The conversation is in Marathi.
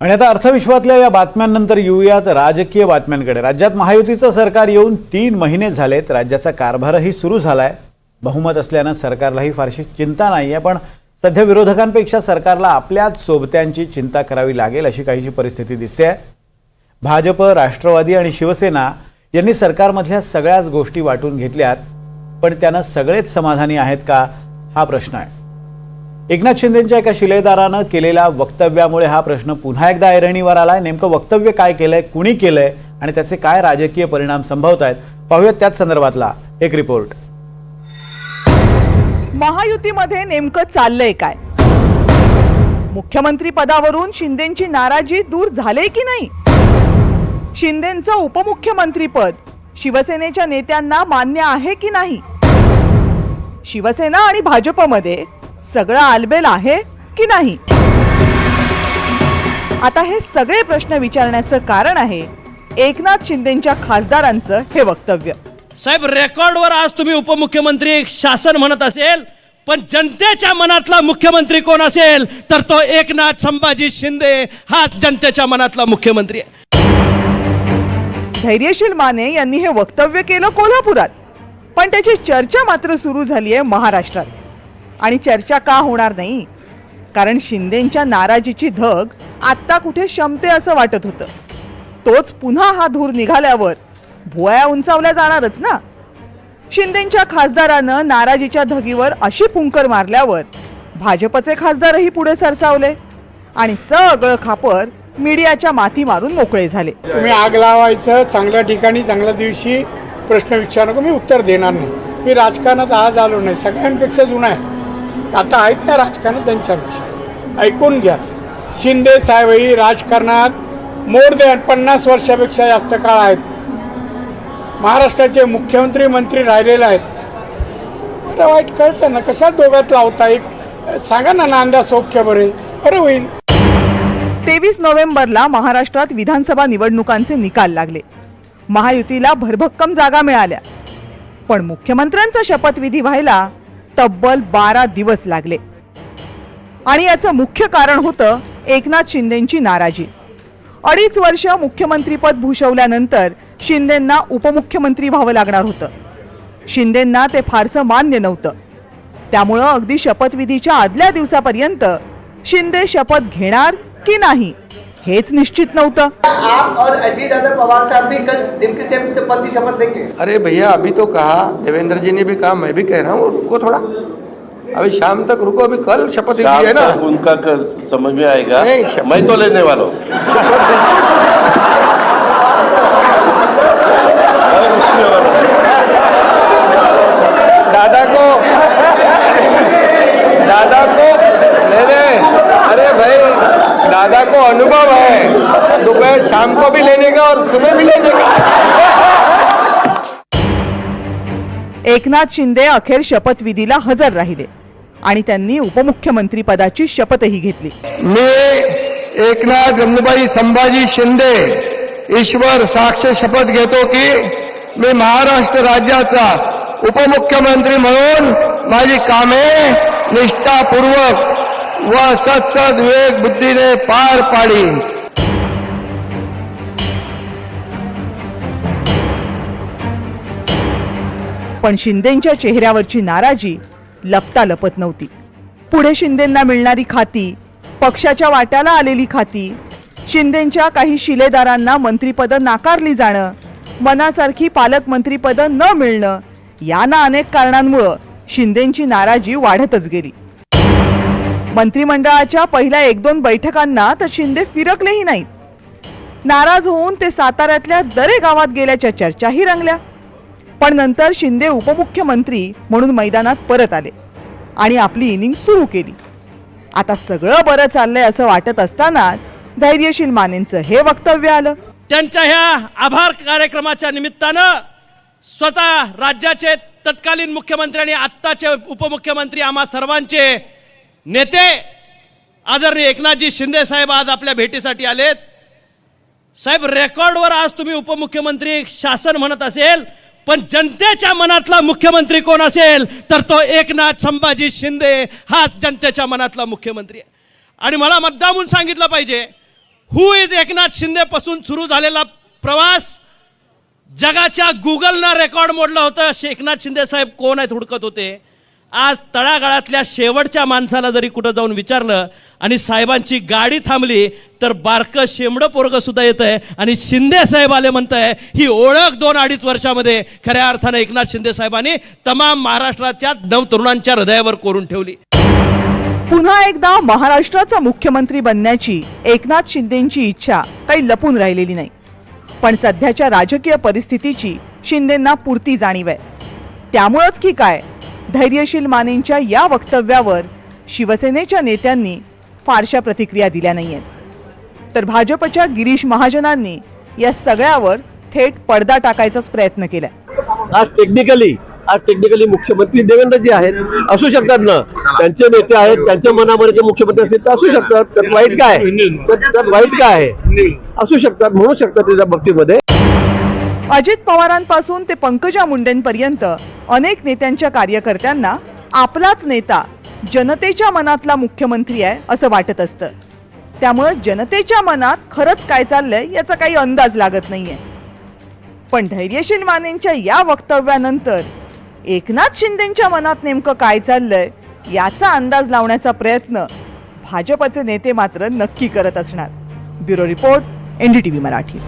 आणि आता अर्थविश्वातल्या या बातम्यांनंतर येऊयात राजकीय बातम्यांकडे। राज्यात महायुतीचं सरकार येऊन 3 महिने झालेत। राज्याचा कारभारही सुरू झालाय। बहुमत असल्यानं सरकारलाही फारशी चिंता नाहीये, पण सध्या विरोधकांपेक्षा सरकारला आपल्याच सोबत्यांची चिंता करावी लागेल अशी काहीशी परिस्थिती दिसते। भाजप, राष्ट्रवादी आणि शिवसेना यांनी सरकारमधल्या सगळ्याच गोष्टी वाटून घेतल्यात, पण त्यानं सगळेच समाधानी आहेत का हा प्रश्न आहे। एकनाथ शिंदेंच्या एका शिलेदारानं केलेल्या वक्तव्यामुळे हा प्रश्न पुन्हा एकदा ऐरणीवर आलाय। नेमकं वक्तव्य काय केलंय, कुणी केलंय आणि त्याचे काय राजकीय परिणाम संभवत आहेत, पाहूयात त्याच संदर्भातला एक रिपोर्ट। महायुतीमध्ये नेमकं चाललंय काय? मुख्यमंत्री पदावरून शिंदेंची नाराजी दूर झाले की नाही? शिंदेंचं उपमुख्यमंत्रीपद शिवसेनेच्या नेत्यांना मान्य आहे की नाही? शिवसेना आणि भाजपमध्ये सगळं आलबेल आहे की नाही? आता हे सगळे प्रश्न विचारण्याचं कारण आहे एकनाथ शिंदेंच्या खासदारांचं हे वक्तव्य। साहेब, रेकॉर्डवर आज तुम्ही उपमुख्यमंत्री शासन म्हणत असेल, पण जनतेच्या मनातला मुख्यमंत्री कोण असेल तर तो एकनाथ संभाजी शिंदे हा जनतेच्या मनातला मुख्यमंत्री आहे। धैर्यशील माने यांनी हे वक्तव्य केलं कोल्हापुरात, पण त्याची चर्चा मात्र सुरू झाली आहे महाराष्ट्रात। आणि चर्चा का होणार नाही? कारण शिंदेंच्या नाराजीची धग आत्ता कुठे शमते असं वाटत होतं। तोच पुन्हा हा धूर निघाल्यावर भुवया उंचावल्या जाणारच ना। शिंदेंच्या खासदारानं नाराजीच्या धगीवर अशी फुंकर मारल्यावर भाजपचे खासदारही पुढे सरसावले आणि सगळं खापर मीडियाच्या माथी मारून मोकळे झाले। तुम्ही आग लावायचं, चांगल्या ठिकाणी चांगल्या दिवशी प्रश्न विचारू नका, मी उत्तर देणार नाही। मी राजकारणात आज आलो नाही, सगळ्यांपेक्षा जुना आहे। आता आहेत त्या राजकारणात, त्यांच्यापेक्षा ऐकून घ्या। शिंदे साहेबही राजकारणात मोर दॅन 50 वर्षापेक्षा जास्त काळ आहेत। महाराष्ट्राचे मुख्यमंत्री मंत्री राहिलेले आहेत। बरं वाईट कळतं ना, कसा दोघात लावता? एक सांगा ना, नांदा सौख्य बरे बरं होईल। 23 नोव्हेंबरला महाराष्ट्रात विधानसभा निवडणुकांचे निकाल लागले। महायुतीला भरभक्कम जागा मिळाल्या, पण मुख्यमंत्र्यांचा शपथविधी व्हायला तब्बल 12 दिवस लागले। आणि याचं मुख्य कारण होतं एकनाथ शिंदेंची नाराजी। 2.5 वर्ष मुख्यमंत्रीपद भूषवल्यानंतर शिंदेंना उपमुख्यमंत्री व्हावं लागणार होतं। शिंदेंना ते फारसं मान्य नव्हतं, त्यामुळं अगदी शपथविधीच्या आदल्या दिवसापर्यंत शिंदे शपथ घेणार की नाही हेच निश्चित नव्हतं। आप और अजीत पवार साहब भी कल दिल्ली से पद की शपथ लेंगे। अरे भैया, अभी तो कहा, देवेंद्र जी ने भी कहा, मैं भी कह रहा हूँ, रुको थोड़ा, अभी शाम तक रुको। अभी कल शपथ ली है ना, उनका कल समझ में आएगा। मैं तो लेने वाला हूँ। दादा को ले ले। अरे भाई, दादा को अनुभव है, दोपहर शाम को भी लेने का और सुबह भी लेने का। एकनाथ शिंदे अखेर शपथविधीला हजर राहिले आणि त्यांनी उपमुख्यमंत्री पदाची शपथही घेतली। मी एकनाथ गंगूबाई संभाजी शिंदे ईश्वर साक्ष शपथ घेतो की मी महाराष्ट्र राज्याचा उपमुख्यमंत्री म्हणून माझी कामे निष्ठापूर्वक व सत्सद विवेक बुद्धीने पार पाडीन। पण शिंदेंच्या चेहऱ्यावरची नाराजी लपता लपत नव्हती। पुढे शिंदेंना मिळणारी खाती, पक्षाच्या वाट्याला आलेली खाती, शिंदेंच्या काही शिलेदारांना मंत्रिपद नाकारली जाणं, मनासारखी पालकमंत्रीपद न मिळणं, यांना अनेक कारणांमुळे शिंदेंची नाराजी वाढतच गेली। मंत्रिमंडळाच्या पहिल्या 1-2 बैठकांना तर शिंदे फिरकलेही नाहीत। नाराज होऊन ते साताऱ्यातल्या दरे गावात गेल्याच्या चर्चाही रंगल्या। पण नंतर शिंदे उपमुख्यमंत्री म्हणून मैदानात परत आले आणि आपली इनिंग सुरू केली। आता सगळं बरं चाललंय असं वाटत असतानाच धैर्यशील मानेंचं हे वक्तव्य आलं। त्यांच्या ह्या आभार कार्यक्रमाच्या निमित्तानं स्वतः राज्याचे तत्कालीन मुख्यमंत्री आणि आत्ताचे उपमुख्यमंत्री आम्हा सर्वांचे नेते आदरणीय एकनाथजी शिंदे साहेब आज आपल्या भेटीसाठी आलेत। साहेब, रेकॉर्डवर आज तुम्ही उपमुख्यमंत्री शासन म्हणत असेल, पण जनतेच्या मनातला मुख्यमंत्री कोण असेल तर तो एकनाथ संभाजी शिंदे हा जनतेच्या मनातला मुख्यमंत्री आहे। आणि मला मुद्दामून सांगितलं पाहिजे, हु इज एकनाथ शिंदे पासून सुरू झालेला प्रवास जगाच्या गुगलनं रेकॉर्ड मोडलं होतं. एकनाथ शिंदे साहेब कोण आहेत हुडकत होते. आज तळागाळातल्या शेवटच्या माणसाला जरी कुठं जाऊन विचारलं आणि साहेबांची गाडी थांबली तर बारकं शेंबडं पोरगं सुद्धा येत आहे आणि शिंदे साहेब आले म्हणत आहे. ही ओळख 2-2.5 वर्षामध्ये खऱ्या अर्थानं एकनाथ शिंदे साहेबांनी तमाम महाराष्ट्राच्या नवतरुणांच्या हृदयावर कोरून ठेवली. पुन्हा एकदा महाराष्ट्राचा मुख्यमंत्री बनण्याची एकनाथ शिंदेंची इच्छा काही लपून राहिलेली नाही. पण सध्याच्या राजकीय परिस्थितीची शिंदेंना पुरती जाणीव आहे. त्यामुळंच की काय धैर्यशील मानेंच्या या वक्तव्यावर शिवसेनेच्या नेत्यांनी फारशा प्रतिक्रिया दिल्या नाहीयेत. तर भाजपच्या गिरीश महाजनांनी या सगळ्यावर थेट पडदा टाकायचाच प्रयत्न केलाय. आज टेक्निकली मुख्यमंत्री देवेंद्रजी आहेत, असू शकतात ना, त्यांचे नेते आहेत, त्यांच्या मनामध्ये ते मुख्यमंत्री असतील तर असू शकतात. त्यात वाईट काय आहे असू शकतात, म्हणू शकतात त्याच्या बाबतीमध्ये. अजित पवारांपासून ते पंकजा मुंडेंपर्यंत अनेक नेत्यांच्या कार्यकर्त्यांना आपलाच नेता जनतेच्या मनातला मुख्यमंत्री आहे असं वाटत असतं. त्यामुळे जनतेच्या मनात खरंच काय चाललंय याचा काही अंदाज लागत नाहीये. पण धैर्यशील मानेंच्या या वक्तव्यानंतर एकनाथ शिंदेंच्या मनात नेमकं काय चाललंय याचा अंदाज लावण्याचा प्रयत्न भाजपचे नेते मात्र नक्की करत असणार. Bureau report, NDTV Marathi.